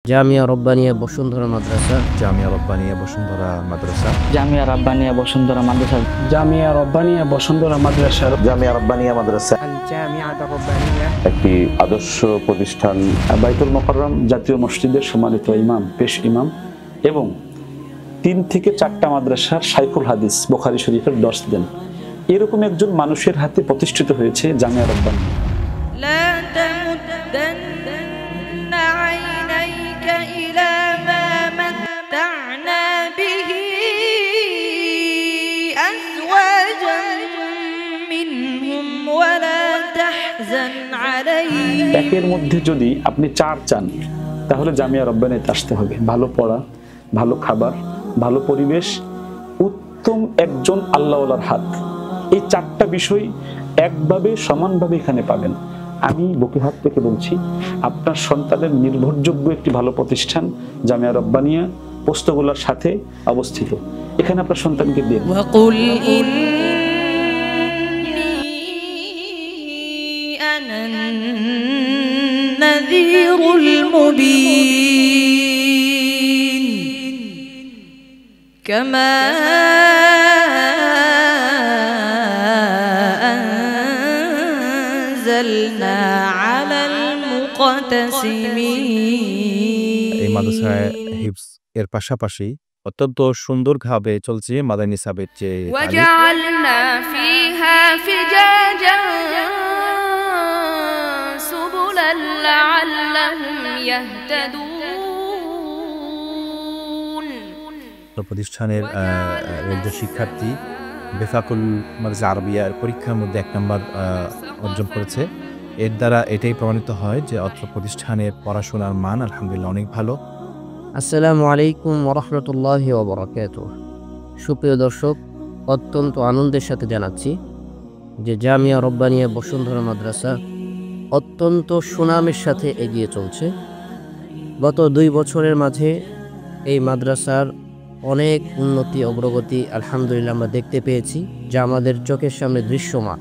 জামিয়া রব্বানিয়া বসুন্ধরা মাদ্রাসা, জামিয়া রব্বানিয়া বসুন্ধরা মাদ্রাসা, জামিয়া রাব্বানিয়া বসুন্ধরা মাদ্রাসা, জামিয়া রব্বানিয়া বসুন্ধরা মাদ্রাসা, জামিয়া রব্বানিয়া মাদ্রাসা একটি আদর্শ প্রতিষ্ঠান, বাইতুল মোকাররম জাতীয় মসজিদের সম্মানিত ইমাম, পেশ ইমাম এবং 3 থেকে 4টা মাদ্রাসার শাইখুল হাদিস বুখারী শরীফের দর্স দেন, এরকম একজন মানুষের হাতে প্রতিষ্ঠিত হয়েছে জামিয়া রব্বানিয়া। একের মধ্যে যদি আপনি 4 চান তাহলে জামিয়া রব্বানিয়াতে আসতে হবে। ভালো পড়া, ভালো খাবার, ভালো পরিবেশ, উত্তম একজন আল্লাহওয়ালার হাত, এই 4টা বিষয় একভাবে সমানভাবে এখানে পাবেন। আমি বুকে হাত থেকে বলছি, আপনার সন্তানের নির্ভরযোগ্য একটি ভালো প্রতিষ্ঠান জামিয়া রব্বানিয়া পোস্তগোলার সাথে অবস্থিত। এখানে আপনার সন্তানকে দিন। النذير المبين كما أنزلنا على المقتسمين। এই মাদ্রাসায় হিফজ এর পাশাপাশি অত্যন্ত সুন্দরভাবে চলছে মাদানী সাবের যে وجعلنا فيها فجاجا سبلا لعلهم يهتدون। প্রতিষ্ঠানের একজন শিক্ষার্থী বেফাকুল মাদ্রাসা আরবিয়ার পরীক্ষার মধ্যে 1 নম্বর অর্জন করেছে। এর দ্বারা এটাই প্রমাণিত হয় যে অত্র প্রতিষ্ঠানের পড়াশোনার মান আলহামদুলিল্লাহ অনেক ভালো। আসসালামু আলাইকুম ওয়া রাহমাতুল্লাহি ওয়া বারাকাতুহু। সুপ্রিয় দর্শক, অত্যন্ত আনন্দের সাথে জানাচ্ছি যে জামিয়া রব্বানিয়া বসুন্ধরা মাদ্রাসা অত্যন্ত সুনামের সাথে এগিয়ে চলছে। গত 2 বছরের মাঝে এই মাদ্রাসার অনেক উন্নতি অগ্রগতি আলহামদুলিল্লাহ আমরা দেখতে পেয়েছি, যা আমাদের চোখের সামনে দৃশ্যমান।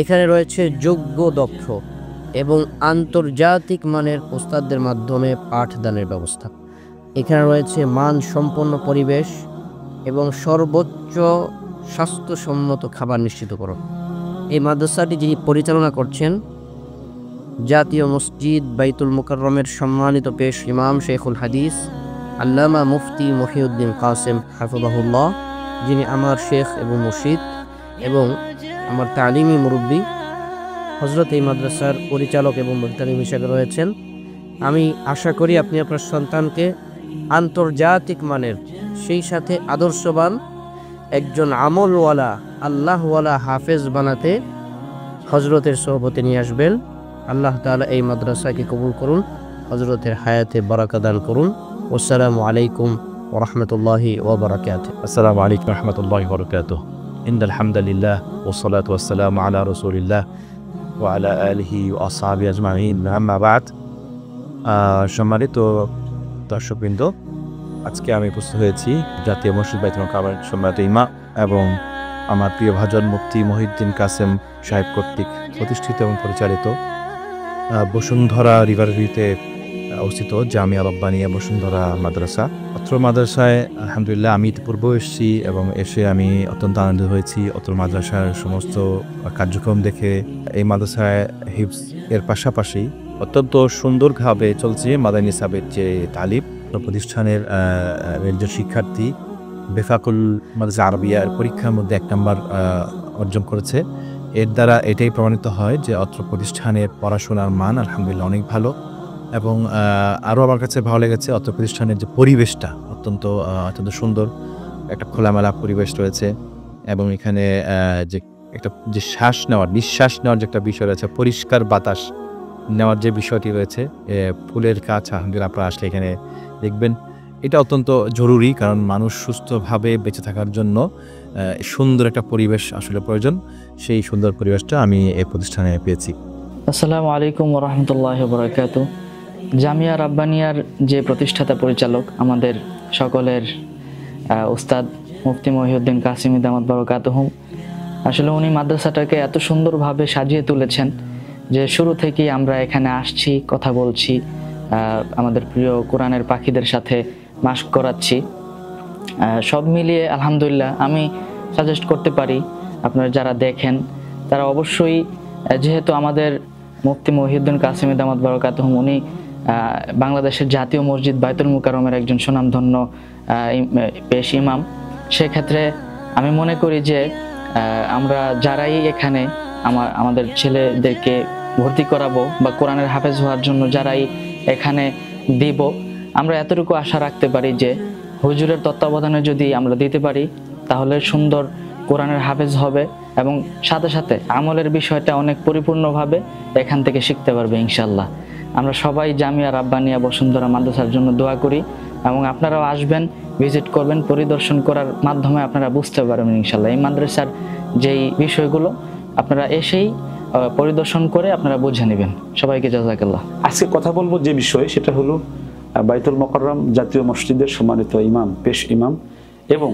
এখানে রয়েছে যোগ্য, দক্ষ এবং আন্তর্জাতিক মানের ওস্তাদদের মাধ্যমে পাঠদানের ব্যবস্থা। এখানে রয়েছে মানসম্পন্ন পরিবেশ এবং সর্বোচ্চ স্বাস্থ্যসম্মত খাবার নিশ্চিতকরণ। এই মাদ্রাসাটি যিনি পরিচালনা করছেন জাতীয় মসজিদ বাইতুল মোকাররমের সম্মানিত পেশ ইমাম শেখুল হাদিস আল্লামা মুফতি মহিউদ্দিন কাসেম হাফিজাহুল্লাহ, যিনি আমার শেখ এবং মুর্শিদ এবং আমার তালিমি মুরব্বী। হযরত এই মাদ্রাসার পরিচালক এবং মুহতামিম হিসেবে রয়েছেন। আমি আশা করি আপনি আপনার সন্তানকে আন্তর্জাতিক মানের, সেই সাথে আদর্শবান একজন আমলওয়ালা, আল্লাহওয়ালা হাফেজ বানাতে হযরতের সোহবতে নিয়ে আসবেন। আল্লাহ তাআলা এই মাদ্রাসাকে কবুল করুন, হযরতের হায়াতে বারাকা দান করুন। আসসালামু আলাইকুম ওয়া রাহমাতুল্লাহি ওয়া বারাকাতুহু। আসসালামু আলাইকুম ওয়া রাহমাতুল্লাহি ওয়া বারাকাতুহু। ইন্নাল হামদালিল্লাহ ওয়া সলাতু ওয়াস সালামু আলা রাসূলিল্লাহ ওয়া আলা আলিহি ওয়া আসহাবিহি আজমাইন, আম্মা বাদ। সম্মানিত দর্শকবৃন্দ, আজকে আমি উপস্থিত হয়েছি জাতীয় মসজিদ বাইতুল মোকাররমের সম্মানিত ইমাম এবং আমার প্রিয় ভাজন মুফতি মহিউদ্দিন কাসেম সাহেব কর্তৃক প্রতিষ্ঠিত এবং পরিচালিত বসুন্ধরা রিভার ভিউতে অবস্থিত জামিয়া রব্বানিয়া বসুন্ধরা মাদ্রাসা। অত্র মাদ্রাসায় আলহামদুলিল্লাহ আমি পূর্বেও এসেছি এবং এসে আমি অত্যন্ত আনন্দিত হয়েছি অত্র মাদ্রাসার সমস্ত কার্যক্রম দেখে। এই মাদ্রাসায় হিফজ এর পাশাপাশি অত্যন্ত সুন্দরভাবে চলছে মাদানী সাবের যে তালিম। প্রতিষ্ঠানের একজন শিক্ষার্থী বেফাকুল মাদ্রাসা আরবিয়ার পরীক্ষার মধ্যে 1 নম্বর অর্জন করেছে। এর দ্বারা এটাই প্রমাণিত হয় যে অত্র প্রতিষ্ঠানের পড়াশোনার মান আলহামদুলিল্লাহ অনেক ভালো। এবং আরও আমার কাছে ভালো লেগেছে অত্র প্রতিষ্ঠানের যে পরিবেশটা অত্যন্ত সুন্দর, একটা খোলামেলা পরিবেশ রয়েছে এবং এখানে যে নিঃশ্বাস নেওয়ার যে একটা বিষয় রয়েছে, পরিষ্কার বাতাস নেওয়ার যে বিষয়টি রয়েছে, ফুলের গাছ আলহামদুলিল্লাহ আপনারা আসলে এখানে দেখবেন। এটা অত্যন্ত জরুরি, কারণ মানুষ সুস্থভাবে বেঁচে থাকার জন্য সুন্দর একটা পরিবেশ আসলে প্রয়োজন। সেই সুন্দর পরিবেশটা আমি এই প্রতিষ্ঠানে পেয়েছি। আসসালামু আলাইকুম ওয়া রাহমাতুল্লাহি ওয়া বারাকাতুহু। জামিয়া রাব্বানিয়ার যে প্রতিষ্ঠাতা পরিচালক আমাদের সকলের উস্তাদ মুফতি মহিউদ্দিন কাসেম দামাত বারাকাতুহুম, আসলে উনি মাদ্রাসাটাকে এত সুন্দরভাবে সাজিয়ে তুলেছেন যে শুরু থেকেই আমরা এখানে আসছি, কথা বলছি, আমাদের প্রিয় কোরআনের পাখিদের সাথে মাস্ক করাচ্ছি। সব মিলিয়ে আলহামদুলিল্লাহ আমি সাজেস্ট করতে পারি আপনারা যারা দেখেন তারা অবশ্যই, যেহেতু আমাদের মুফতি মহিউদ্দিন কাসেমি দামাত বারাকাতুহুম উনি বাংলাদেশের জাতীয় মসজিদ বাইতুল মুকাররমের একজন সুনামধন্য পেশ ইমাম, সেক্ষেত্রে আমি মনে করি যে আমরা যারাই এখানে আমাদের ছেলেদেরকে ভর্তি করাবো বা কোরআনের হাফেজ হওয়ার জন্য যারাই এখানে দিব, আমরা এতটুকু আশা রাখতে পারি যে হুজুরের তত্ত্বাবধানে যদি আমরা দিতে পারি তাহলে সুন্দর কোরআনের হাফেজ হবে এবং সাথে সাথে আমলের বিষয়টা অনেক পরিপূর্ণভাবে এখান থেকে শিখতে পারবে ইনশাল্লাহ। আমরা সবাই জামিয়া রাব্বানিয়া বসুন্ধরা মাদ্রাসার জন্য দোয়া করি এবং আপনারাও আসবেন, ভিজিট করবেন, পরিদর্শন করার মাধ্যমে আপনারা বুঝতে পারবেন ইনশাল্লাহ এই মাদ্রাসার যেই বিষয়গুলো আপনারা এসেই পরিদর্শন করে আপনারা বুঝে নেবেন। সবাইকে জাযাকাল্লাহ। আজকে কথা বলবো যে বিষয়ে, সেটা হলো বাইতুল মুকাররম জাতীয় মসজিদের সম্মানিত ইমাম, পেশ ইমাম এবং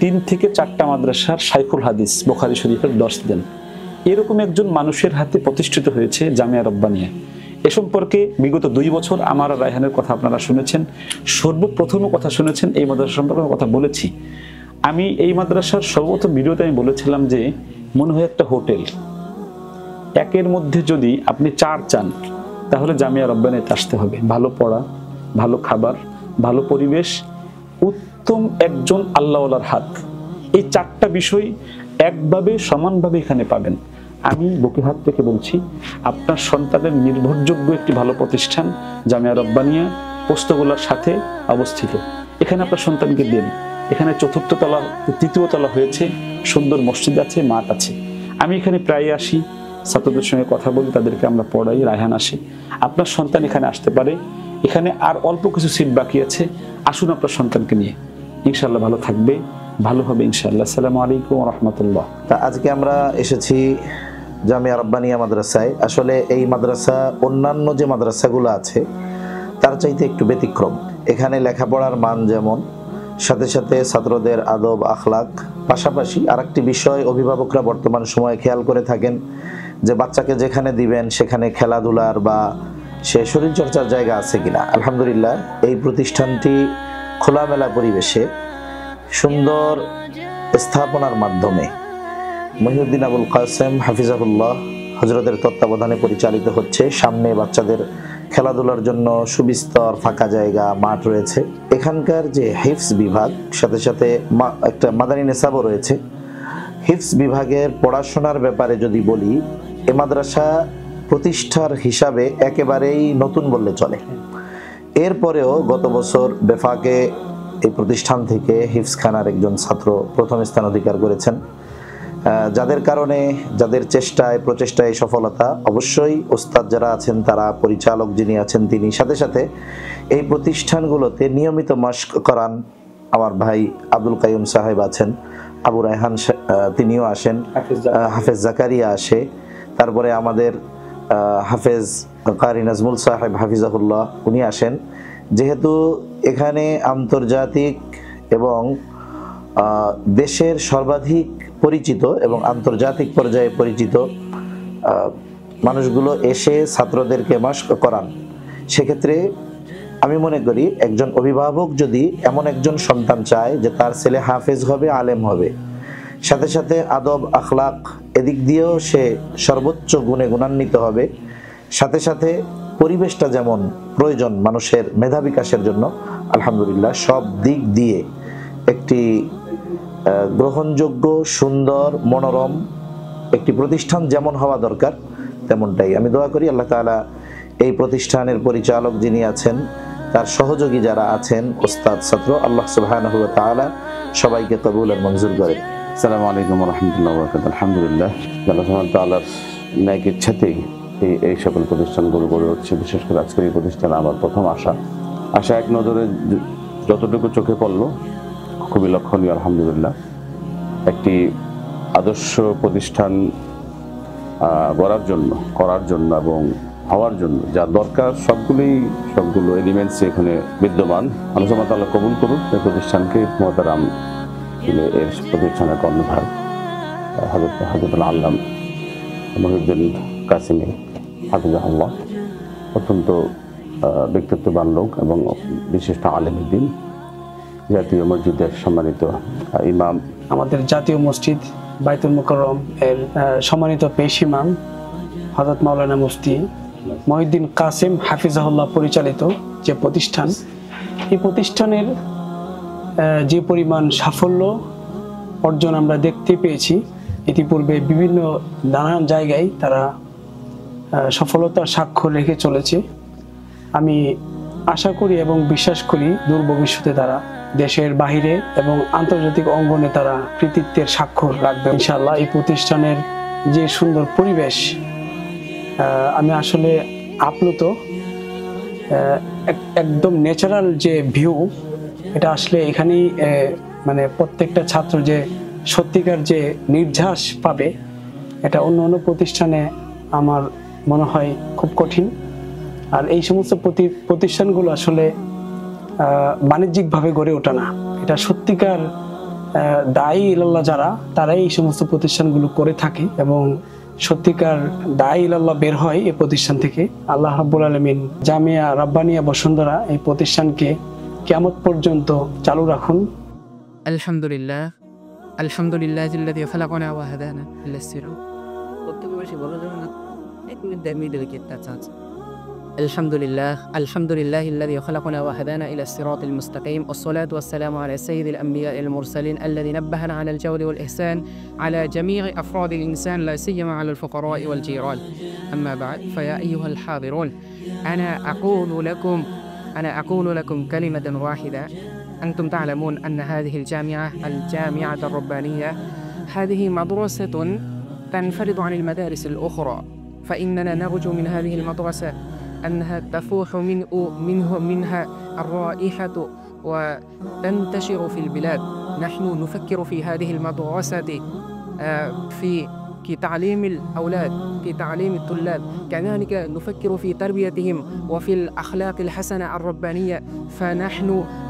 3 থেকে 4টা মাদ্রাসার শাইখুল হাদিস, বুখারী শরীফের দর্স দেন, এরকম একজন মানুষের হাতে প্রতিষ্ঠিত হয়েছে জামিয়া রব্বানিয়া। এ সম্পর্কে বিগত 2 বছর আমার আর রায়হানের কথা আপনারা শুনেছেন, সর্বপ্রথম কথা শুনেছেন এই মাদ্রাসা সম্পর্কে কথা বলেছি। আমি এই মাদ্রাসার সর্বপ্রথম ভিডিওতে আমি বলেছিলাম যে মনে হয় একটা হোটেল, একের মধ্যে যদি আপনি 4 চান তাহলে জামিয়া রব্বানিয়াতে আসতে হবে। ভালো পড়া, ভালো খাবার, ভালো পরিবেশ, উত্তম একজন আল্লাহওয়ালার হাত, এই 4টা বিষয় একভাবে সমানভাবে এখানে পাবেন। আমি বুকে হাত থেকে বলছি, আপনার সন্তানের নির্ভরযোগ্য একটি ভালো প্রতিষ্ঠান জামিয়া রব্বানিয়া পোস্তগোলার সাথে অবস্থিত। এখানে আপনার সন্তানকে দেন। এখানে 4র্থ তলা 3য় তলা হয়েছে, সুন্দর মসজিদ আছে, মাঠ আছে। আমি এখানে প্রায় আসি, ছাত্রদের সঙ্গে কথা বলি, তাদেরকে আমরা পড়াই, রায়হান আসে। আপনার সন্তান এখানে আসতে পারে, এখানে আর অল্প কিছু সিট বাকি আছে, আসুন আপনার সন্তানকে নিয়ে, ইনশাআল্লাহ ভালো থাকবে, ভালো হবে ইনশাআল্লাহ। আসসালামু আলাইকুম ওয়া রাহমাতুল্লাহ। তা আজকে আমরা এসেছি জামিয়া রাব্বানিয়া মাদ্রাসায়। আসলে এই মাদ্রাসা অন্যান্য যে মাদ্রাসাগুলো আছে তার চাইতে একটু ব্যতিক্রম। এখানে লেখাপড়ার মান যেমন, সাথে সাথে ছাত্রদের আদব আখলাক, পাশাপাশি আরেকটি বিষয় অভিভাবকরা বর্তমান সময়ে খেয়াল করে থাকেন যে বাচ্চাকে যেখানে দিবেন সেখানে খেলাধুলার বা সে শরীরচর্চার জায়গা আছে কিনা। আলহামদুলিল্লাহ এই প্রতিষ্ঠানটি খোলামেলা পরিবেশে সুন্দর স্থাপনার মাধ্যমে মহিউদ্দিন আবুল কাসেম হাফিজাহুল্লাহ হযরতের তত্ত্বাবধানে পরিচালিত হচ্ছে। সামনে বাচ্চাদের খেলাধুলার জন্য সুবিস্তর ফাঁকা জায়গা, মাঠ রয়েছে। এখানকার যে হিফজ বিভাগ, সাথে সাথে একটা মাদানী নেসাবও রয়েছে। হিফজ বিভাগের পড়াশোনার ব্যাপারে যদি বলি, এ মাদ্রাসা প্রতিষ্ঠার হিসাবে একেবারেই নতুন বললে চলে। এরপরেও গত বছর বেফাকে এই প্রতিষ্ঠান থেকে হিফজখানার একজন ছাত্র প্রথম স্থান অধিকার করেছেন, যাদের কারণে, যাদের চেষ্টায় প্রচেষ্টায় সফলতা। অবশ্যই ওস্তাদ যারা আছেন তারা, পরিচালক যিনি আছেন তিনি, সাথে সাথে এই প্রতিষ্ঠানগুলোতে নিয়মিত মাশক করান আমার ভাই আব্দুল কাইয়ুম সাহেব আছেন, আবু রায়হান তিনিও আসেন, হাফেজ জাকারিয়া আসে, তারপরে আমাদের হাফেজ কারি নাজমুল সাহেব হাফিজাহুল্লাহ উনি আসেন। যেহেতু এখানে আন্তর্জাতিক এবং দেশের সর্বাধিক পরিচিত এবং আন্তর্জাতিক পর্যায়ে পরিচিত মানুষগুলো এসে ছাত্রদেরকে মাশক করান, সেক্ষেত্রে আমি মনে করি একজন অভিভাবক যদি এমন একজন সন্তান চায় যে তার ছেলে হাফেজ হবে, আলেম হবে, সাথে সাথে আদব আখলাক এদিক দিয়েও সে সর্বোচ্চ গুণে গুণান্বিত হবে, সাথে সাথে পরিবেশটা যেমন প্রয়োজন মানুষের মেধা বিকাশের জন্য, আলহামদুলিল্লাহ সব দিক দিয়ে একটি গ্রহণযোগ্য, সুন্দর, মনোরম একটি প্রতিষ্ঠান যেমন হওয়া দরকার তেমনটাই। আমি দোয়া করি আল্লাহ তাআলা এই প্রতিষ্ঠানের পরিচালক যিনি আছেন, তার সহযোগী যারা আছেন, ওস্তাদ ছাত্র, আল্লাহ সুবহানাহু ওয়া তাআলা সবাইকে কবুল আর মঞ্জুর করেন। আসসালামু আলাইকুম ওয়া রাহমাতুল্লাহি ওয়া বারাকাতুহু। আলহামদুলিল্লাহ, আল্লাহ সুবহানাহু ওয়া তাআলার ন্যায় ইচ্ছাতেই এই সকল প্রতিষ্ঠানগুলো গড়ে উঠছে। বিশেষ করে আজকের এই প্রতিষ্ঠানে আমার প্রথম আশা এক নজরে যতটুকু চোখে পড়লো খুবই লক্ষণীয়। আলহামদুলিল্লাহ, একটি আদর্শ প্রতিষ্ঠান করার জন্য এবং হওয়ার জন্য যা দরকার সবগুলো এলিমেন্টস এখানে বিদ্যমান। আল্লাহ সুবহানাহু ওয়া তাআলা কবুল করুন এই প্রতিষ্ঠানকে। মুহতারাম এর প্রতিষ্ঠানের কর্ণধার হযরতুল আল্লাম মহিউদ্দিন কাসেমি হাফিজাহুল্লাহ অত্যন্ত ব্যক্তিত্ববান লোক এবং বিশিষ্ট আলেমউদ্দিন, জাতীয় মসজিদের সম্মানিত ইমাম, আমাদের জাতীয় মসজিদ বাইতুল মুকাররম এর সম্মানিত পেশ ইমাম হযরত মাওলানা মুফতি মহিউদ্দিন কাসেম হাফিজাহুল্লাহ পরিচালিত যে প্রতিষ্ঠান, এই প্রতিষ্ঠানের যে পরিমাণ সাফল্য অর্জন আমরা দেখতে পেয়েছি, ইতিপূর্বে বিভিন্ন নানান জায়গায় তারা সফলতার স্বাক্ষর রেখে চলেছে। আমি আশা করি এবং বিশ্বাস করি দূর ভবিষ্যতে তারা দেশের বাহিরে এবং আন্তর্জাতিক অঙ্গনে তারা কৃতিত্বের স্বাক্ষর রাখবে ইনশাআল্লাহ। এই প্রতিষ্ঠানের যে সুন্দর পরিবেশ, আমি আসলে আপ্লুত। একদম ন্যাচারাল যে ভিউ, এটা আসলে এখানেই মানে প্রত্যেকটা ছাত্র যে সত্যিকার যে নির্যাস পাবে, এটা অন্য অন্য প্রতিষ্ঠানে আমার মনে হয় খুব কঠিন। আর এই সমস্ত প্রতিষ্ঠানগুলো আসলে বাণিজ্যিকভাবে গড়ে ওঠে না, এটা সত্যিকার দায়ী ইলাল্লাহ যারা, তারাই এই সমস্ত প্রতিষ্ঠানগুলো করে থাকে এবং সত্যিকার দায়ী ইলাল্লাহ বের হয় এই প্রতিষ্ঠান থেকে। আল্লাহ রাব্বুল আলামিন জামিয়া রাব্বানিয়া বসুন্ধরা এই প্রতিষ্ঠানকে কিয়ামত পর্যন্ত চালু রাখুন। আলহামদুলিল্লাহ, আলহামদুলিল্লাহিল্লাযী খালাকানা ওয়া হাদানা ইলা সিরাত। প্রত্যেক বেশি বলা যাবে না, 1 মিনিট 1.5 মিনিটের একটা চান্স। الحمد لله الذي خلقنا وهدانا إلى الصراط المستقيم، والصلاة والسلام على سيد الأنبياء المرسلين الذي نبهنا على الجود والإحسان على جميع أفراد الإنسان، لا سيما على الفقراء والجيران. أما بعد، فيا أيها الحاضرون، أنا أقول لكم كلمة واحدة. أنتم تعلمون أن هذه الجامعة الربانية هذه مدرسة تنفرد عن المدارس الأخرى، فإننا نرجو من هذه المدرسة أنها تفوح منها الرائحة وتنتشر في البلاد. نحن نفكر في هذه المدرسة في تعليم الأولاد، في تعليم الطلاب، كذلك نفكر في تربيتهم وفي الأخلاق الحسنة الربانية. فنحن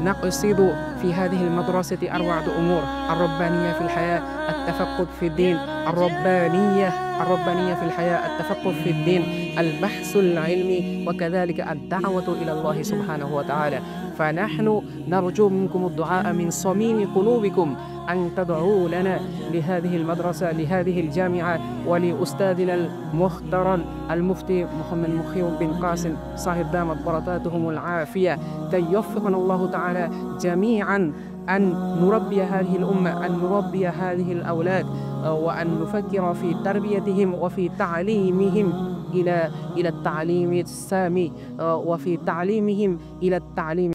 نقصد في هذه المدرسة 4 أمور: الربانية في الحياة، التفقه في الدين، الربانية في الحياة، التفقه في الدين، البحث العلمي، وكذلك الدعوة إلى الله سبحانه وتعالى. فنحن نرجو منكم الدعاء من صميم قلوبكم، أن تدعوا لنا لهذه المدرسة، لهذه الجامعة، ولأستاذنا المحترم المفتي محمد مخيو بن قاسم صاحب دامت بركاتهم العافية، كي يوفقنا الله تعالى جميعا أن نربي هذه الأمة، أن نربي هذه الأولاد، وأن نفكر في تربيتهم وفي تعليمهم إلى التعليم السامي، وفي تعليمهم إلى التعليم